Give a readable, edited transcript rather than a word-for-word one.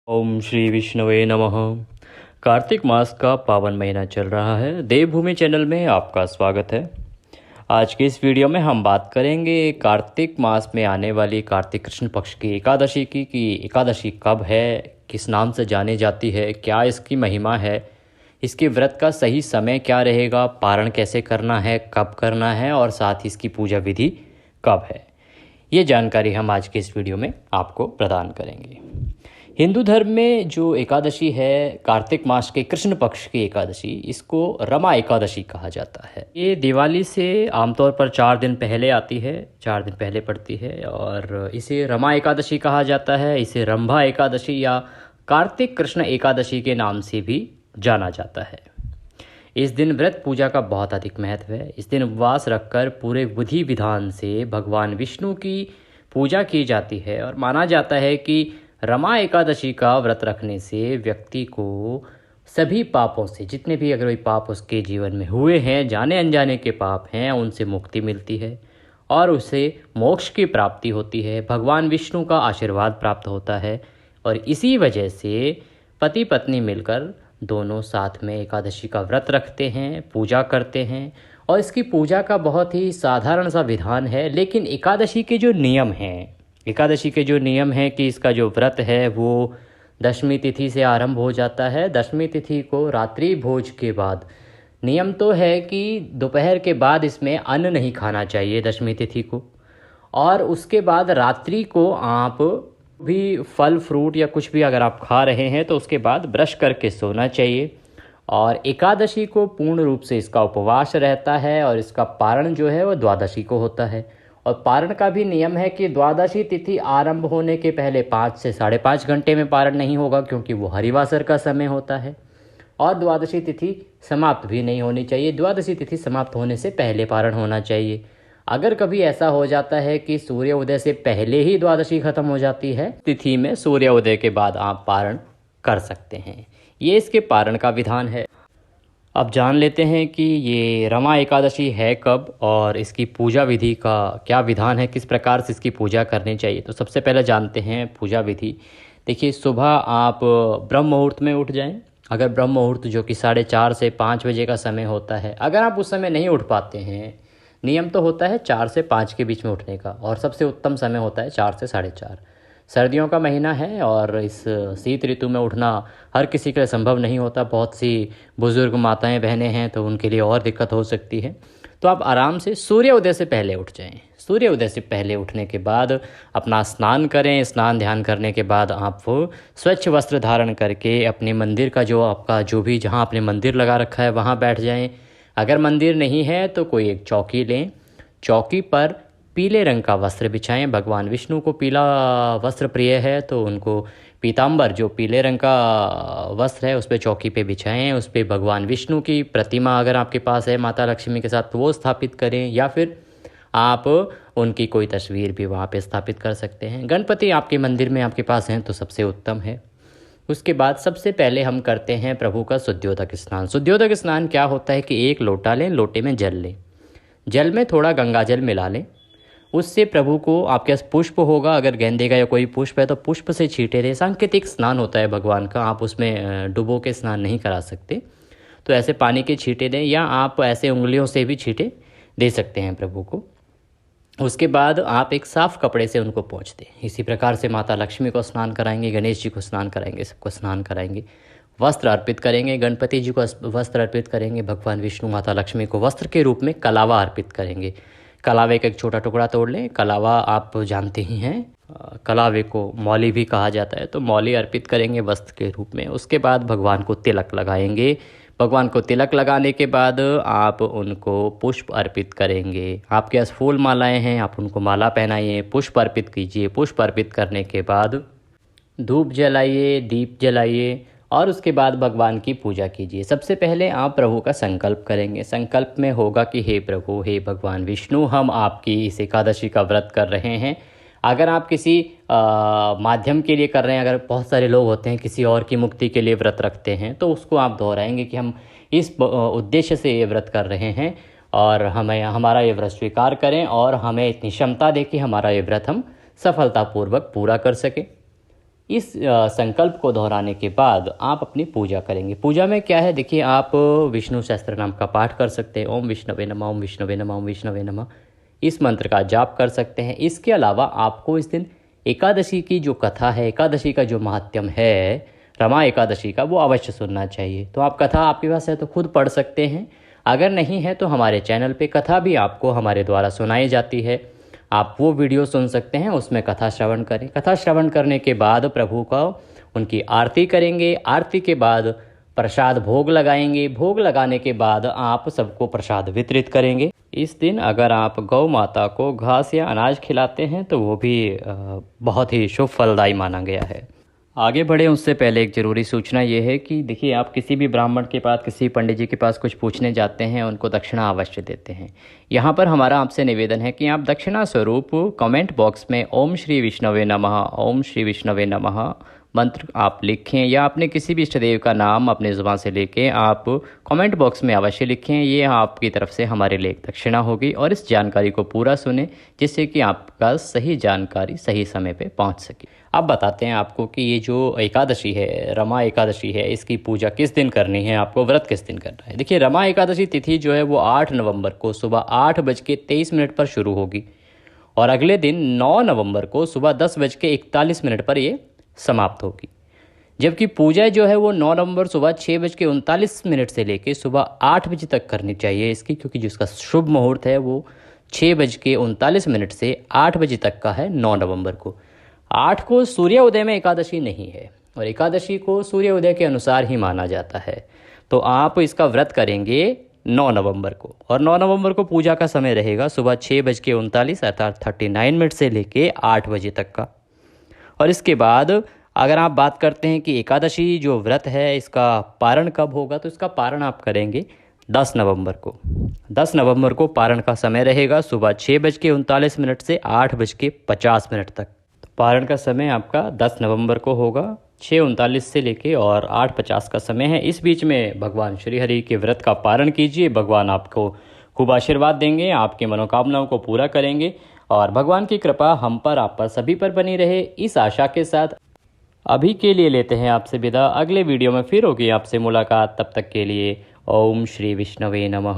ओम श्री विष्णुवे नमः। कार्तिक मास का पावन महीना चल रहा है। देवभूमि चैनल में आपका स्वागत है। आज के इस वीडियो में हम बात करेंगे कार्तिक मास में आने वाली कार्तिक कृष्ण पक्ष की एकादशी की कि एकादशी कब है, किस नाम से जानी जाती है, क्या इसकी महिमा है, इसके व्रत का सही समय क्या रहेगा, पारण कैसे करना है, कब करना है और साथ ही इसकी पूजा विधि कब है। ये जानकारी हम आज के इस वीडियो में आपको प्रदान करेंगे। हिंदू धर्म में जो एकादशी है कार्तिक मास के कृष्ण पक्ष की एकादशी, इसको रमा एकादशी कहा जाता है। ये दिवाली से आमतौर पर 4 दिन पहले आती है, 4 दिन पहले पड़ती है और इसे रमा एकादशी कहा जाता है। इसे रंभा एकादशी या कार्तिक कृष्ण एकादशी के नाम से भी जाना जाता है। इस दिन व्रत पूजा का बहुत अधिक महत्व है। इस दिन उपवास रखकर पूरे विधि विधान से भगवान विष्णु की पूजा की जाती है और माना जाता है कि रमा एकादशी का व्रत रखने से व्यक्ति को सभी पापों से, जितने भी अगर कोई पाप उसके जीवन में हुए हैं, जाने अनजाने के पाप हैं, उनसे मुक्ति मिलती है और उसे मोक्ष की प्राप्ति होती है, भगवान विष्णु का आशीर्वाद प्राप्त होता है। और इसी वजह से पति पत्नी मिलकर दोनों साथ में एकादशी का व्रत रखते हैं, पूजा करते हैं। और इसकी पूजा का बहुत ही साधारण सा विधान है, लेकिन एकादशी के जो नियम हैं, एकादशी के जो नियम हैं कि इसका जो व्रत है वो दशमी तिथि से आरंभ हो जाता है। दशमी तिथि को रात्रि भोज के बाद, नियम तो है कि दोपहर के बाद इसमें अन्न नहीं खाना चाहिए दशमी तिथि को, और उसके बाद रात्रि को आप भी फल फ्रूट या कुछ भी अगर आप खा रहे हैं तो उसके बाद ब्रश करके सोना चाहिए। और एकादशी को पूर्ण रूप से इसका उपवास रहता है और इसका पारण जो है वो द्वादशी को होता है। और पारण का भी नियम है कि द्वादशी तिथि आरंभ होने के पहले 5 से 5.5 घंटे में पारण नहीं होगा, क्योंकि वो हरिवासर का समय होता है। और द्वादशी तिथि समाप्त भी नहीं होनी चाहिए, द्वादशी तिथि समाप्त होने से पहले पारण होना चाहिए। अगर कभी ऐसा हो जाता है कि सूर्य उदय से पहले ही द्वादशी खत्म हो जाती है, तिथि में सूर्य उदय के बाद आप पारण कर सकते हैं। ये इसके पारण का विधान है। अब जान लेते हैं कि ये रमा एकादशी है कब और इसकी पूजा विधि का क्या विधान है, किस प्रकार से इसकी पूजा करनी चाहिए। तो सबसे पहले जानते हैं पूजा विधि। देखिए, सुबह आप ब्रह्म मुहूर्त में उठ जाएं। अगर ब्रह्म मुहूर्त जो कि 4:30 से 5 बजे का समय होता है, अगर आप उस समय नहीं उठ पाते हैं, नियम तो होता है 4 से 5 के बीच में उठने का, और सबसे उत्तम समय होता है 4 से 4:30। सर्दियों का महीना है और इस शीत ऋतु में उठना हर किसी के लिए संभव नहीं होता। बहुत सी बुज़ुर्ग माताएं बहनें हैं तो उनके लिए और दिक्कत हो सकती है। तो आप आराम से सूर्य उदय से पहले उठ जाएं। सूर्य उदय से पहले उठने के बाद अपना स्नान करें। स्नान ध्यान करने के बाद आप स्वच्छ वस्त्र धारण करके अपने मंदिर का जो आपका जो भी जहाँ आपने मंदिर लगा रखा है वहाँ बैठ जाएं। अगर मंदिर नहीं है तो कोई एक चौकी लें। चौकी पर पीले रंग का वस्त्र बिछाएं। भगवान विष्णु को पीला वस्त्र प्रिय है तो उनको पीताम्बर जो पीले रंग का वस्त्र है उस पर चौकी पे बिछाएं। उस पर भगवान विष्णु की प्रतिमा अगर आपके पास है माता लक्ष्मी के साथ तो वो स्थापित करें, या फिर आप उनकी कोई तस्वीर भी वहाँ पे स्थापित कर सकते हैं। गणपति आपके मंदिर में आपके पास हैं तो सबसे उत्तम है। उसके बाद सबसे पहले हम करते हैं प्रभु का शुद्धियोदक स्नान। शुद्धियोदक स्नान क्या होता है कि एक लोटा लें, लोटे में जल लें, जल में थोड़ा गंगा जल मिला लें। उससे प्रभु को, आपके पास पुष्प होगा, अगर गेंदे का या कोई पुष्प है तो पुष्प से छींटे दें। सांकेतिक स्नान होता है भगवान का, आप उसमें डुबो के स्नान नहीं करा सकते, तो ऐसे पानी के छींटे दें, या आप ऐसे उंगलियों से भी छींटे दे सकते हैं प्रभु को। उसके बाद आप एक साफ़ कपड़े से उनको पोंछ दें। इसी प्रकार से माता लक्ष्मी को स्नान कराएंगे, गणेश जी को स्नान कराएंगे, सबको स्नान कराएंगे। वस्त्र अर्पित करेंगे, गणपति जी को वस्त्र अर्पित करेंगे, भगवान विष्णु माता लक्ष्मी को वस्त्र के रूप में कलावा अर्पित करेंगे। कलावे का एक छोटा टुकड़ा तोड़ लें। कलावा आप जानते ही हैं, कलावे को मौली भी कहा जाता है, तो मौली अर्पित करेंगे वस्त्र के रूप में। उसके बाद भगवान को तिलक लगाएंगे। भगवान को तिलक लगाने के बाद आप उनको पुष्प अर्पित करेंगे। आपके पास फूल मालाएं हैं, आप उनको माला पहनाइए, पुष्प अर्पित कीजिए। पुष्प अर्पित करने के बाद धूप जलाइए, दीप जलाइए और उसके बाद भगवान की पूजा कीजिए। सबसे पहले आप प्रभु का संकल्प करेंगे। संकल्प में होगा कि हे प्रभु, हे भगवान विष्णु, हम आपकी इस एकादशी का व्रत कर रहे हैं। अगर आप किसी माध्यम के लिए कर रहे हैं, अगर बहुत सारे लोग होते हैं किसी और की मुक्ति के लिए व्रत रखते हैं, तो उसको आप दोहराएंगे कि हम इस उद्देश्य से ये व्रत कर रहे हैं और हमें हमारा ये व्रत स्वीकार करें और हमें इतनी क्षमता दे कि हमारा ये व्रत हम सफलतापूर्वक पूरा कर सकें। इस संकल्प को दोहराने के बाद आप अपनी पूजा करेंगे। पूजा में क्या है, देखिए आप विष्णु सहस्त्र नाम का पाठ कर सकते हैं। ओम विष्णवे नमः, ओम विष्णवे नमः, ओम विष्णवे नमः, इस मंत्र का जाप कर सकते हैं। इसके अलावा आपको इस दिन एकादशी की जो कथा है, एकादशी का जो महात्म्य है रमा एकादशी का, वो अवश्य सुनना चाहिए। तो आप कथा आपके पास है तो खुद पढ़ सकते हैं, अगर नहीं है तो हमारे चैनल पे कथा भी आपको हमारे द्वारा सुनाई जाती है, आप वो वीडियो सुन सकते हैं, उसमें कथा श्रवण करें। कथा श्रवण करने के बाद प्रभु का उनकी आरती करेंगे। आरती के बाद प्रसाद भोग लगाएंगे। भोग लगाने के बाद आप सबको प्रसाद वितरित करेंगे। इस दिन अगर आप गौ माता को घास या अनाज खिलाते हैं तो वो भी बहुत ही शुभ फलदायी माना गया है। आगे बढ़े उससे पहले एक ज़रूरी सूचना ये है कि देखिए, आप किसी भी ब्राह्मण के पास, किसी पंडित जी के पास कुछ पूछने जाते हैं, उनको दक्षिणा अवश्य देते हैं। यहाँ पर हमारा आपसे निवेदन है कि आप दक्षिणा स्वरूप कमेंट बॉक्स में ओम श्री विष्णवे नमः, ओम श्री विष्णवे नमः मंत्र आप लिखें, या अपने किसी भी इष्ट देव का नाम अपने ज़ुबान से लेके आप कमेंट बॉक्स में अवश्य लिखें। ये आपकी तरफ से हमारे लिए दक्षिणा होगी। और इस जानकारी को पूरा सुने, जिससे कि आपका सही जानकारी सही समय पे पहुंच सके। अब बताते हैं आपको कि ये जो एकादशी है, रमा एकादशी है, इसकी पूजा किस दिन करनी है, आपको व्रत किस दिन करना है। देखिए, रमा एकादशी तिथि जो है वो 8 नवंबर को सुबह 8:23 पर शुरू होगी और अगले दिन 9 नवंबर को सुबह 10:41 पर ये समाप्त होगी। जबकि पूजा जो है वो 9 नवंबर सुबह 6:39 से लेके सुबह 8 बजे तक करनी चाहिए इसकी, क्योंकि जिसका शुभ मुहूर्त है वो 6:39 से 8 बजे तक का है 9 नवंबर को। 8 को सूर्य उदय में एकादशी नहीं है और एकादशी को सूर्य उदय के अनुसार ही माना जाता है। तो आप इसका व्रत करेंगे 9 नवंबर को, और 9 नवंबर को पूजा का समय रहेगा सुबह 6:39 अर्थात 39 से लेके 8 बजे तक का। और इसके बाद अगर आप बात करते हैं कि एकादशी जो व्रत है इसका पारण कब होगा, तो इसका पारण आप करेंगे 10 नवंबर को। 10 नवंबर को पारण का समय रहेगा सुबह 6:39 से 8:50 तक। तो पारण का समय आपका 10 नवंबर को होगा, 6:39 से लेके और 8:50 का समय है। इस बीच में भगवान श्री हरि के व्रत का पारण कीजिए। भगवान आपको खूब आशीर्वाद देंगे, आपकी मनोकामनाओं को पूरा करेंगे और भगवान की कृपा हम पर, आप पर, सभी पर बनी रहे, इस आशा के साथ अभी के लिए लेते हैं आपसे विदा। अगले वीडियो में फिर होगी आपसे मुलाकात, तब तक के लिए ओम श्री विष्णवे नमः।